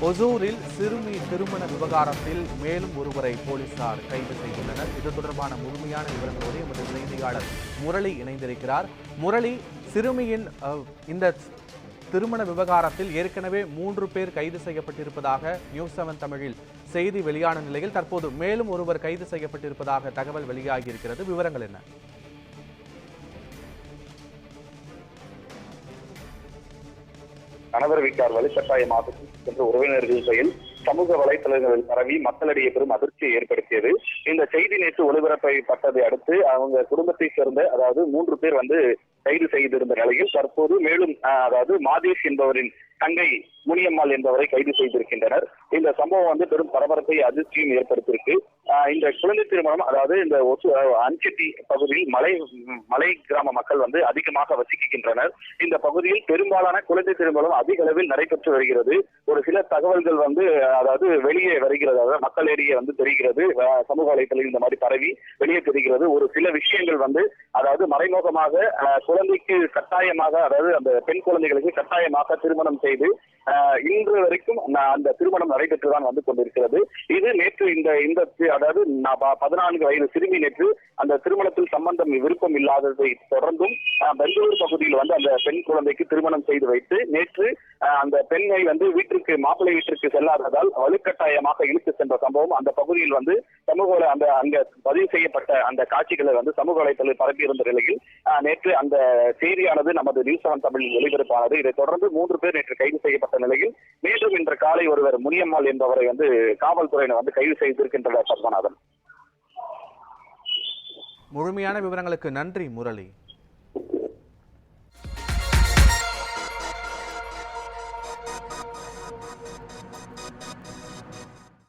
ஒசூரில் சிறுமி திருமண விவகாரத்தில் மேலும் ஒருவரை போலீசார் கைது செய்துள்ளனர். இது தொடர்பான முழுமையான விவரங்களோடு எமது செய்தியாளர் முரளி இணைந்திருக்கிறார். முரளி, சிறுமியின் இந்த திருமண விவகாரத்தில் ஏற்கனவே 3 பேர் கைது செய்யப்பட்டிருப்பதாக நியூஸ்7 தமிழில் செய்தி வெளியான நிலையில் தற்போது மேலும் ஒருவர் கைது செய்யப்பட்டிருப்பதாக தகவல் வெளியாகியிருக்கிறது. விவரங்கள் என்ன? கணவர் வீட்டார் வலுக்கட்டாயமாக சென்ற உறவினர்கள் செயல் சமூக வலைதளங்களில் பரவி மக்களிடையே பெரும் அதிர்ச்சியை ஏற்படுத்தியது. இந்த செய்தி நேற்று ஒளிபரப்பப்பட்டதை அடுத்து அவங்க குடும்பத்தை சேர்ந்த அதாவது 3 பேர் கைது செய்திருந்த நிலையில் தற்போது மேலும் அதாவது மாதேஷ் என்பவரின் தங்கை முனியம்மாள் என்பவரை கைது செய்திருக்கின்றனர். இந்த சம்பவம் பெரும் பரபரப்பை அதிர்ச்சியும் ஏற்படுத்தியிருக்கு. இந்த குழந்தை திருமணம் அதாவது இந்த அஞ்செட்டி பகுதியில் மலை கிராம மக்கள் அதிகமாக வசிக்கின்றனர். இந்த பகுதியில் பெரும்பாலான குழந்தை திருமணம் அதிக அளவில் நடைபெற்று வருகிறது. ஒரு சில தகவல்கள் அதாவது வெளியே வருகிறது, அதாவது மக்களிடையே தெரிகிறது, சமூக வலைதளத்தில் இந்த மாதிரி பரவி வெளியே தெரிகிறது. ஒரு சில விஷயங்கள் அதாவது மறைமுகமாக குழந்தைக்கு கட்டாயமாக அதாவது அந்த பெண் குழந்தைகளுக்கு கட்டாயமாக திருமணம் செய்து இன்று வரைக்கும் அந்த திருமணம் நடைபெற்றுதான் கொண்டிருக்கிறது. இது நேற்று இந்த அதாவது 14 வயது சிறுமி நேற்று அந்த திருமணத்தில் சம்பந்தம் விருப்பம் இல்லாததை தொடர்ந்தும் பெங்களூர் பகுதியில் அந்த பெண் குழந்தைக்கு திருமணம் செய்து வைத்து நேற்று அந்த பெண்ணை வீட்டிற்கு மாப்பிள்ளை வீட்டிற்கு செல்லாததால் வலுக்கட்டாயமாக இழுத்து சென்ற சம்பவம் அந்த பகுதியில் சமூக அங்க பதிவு செய்யப்பட்ட அந்த காட்சிகளை சமூக வலைதளத்தில் பரப்பி இருந்த நிலையில் நேற்று அந்த செய்தியானது நமது நியூஸ்7 தமிழில் ஒளிபரப்பானது. இதைத் தொடர்ந்து 3 பேர் நேற்று கைது செய்யப்பட்ட நிலையில் மீண்டும் இன்று காலை ஒருவர் முனியம்மாள் என்பவரை காவல்துறையினர் கைது செய்திருக்கின்றனர். பத்மநாதன், முழுமையான விவரங்களுக்கு நன்றி முரளி.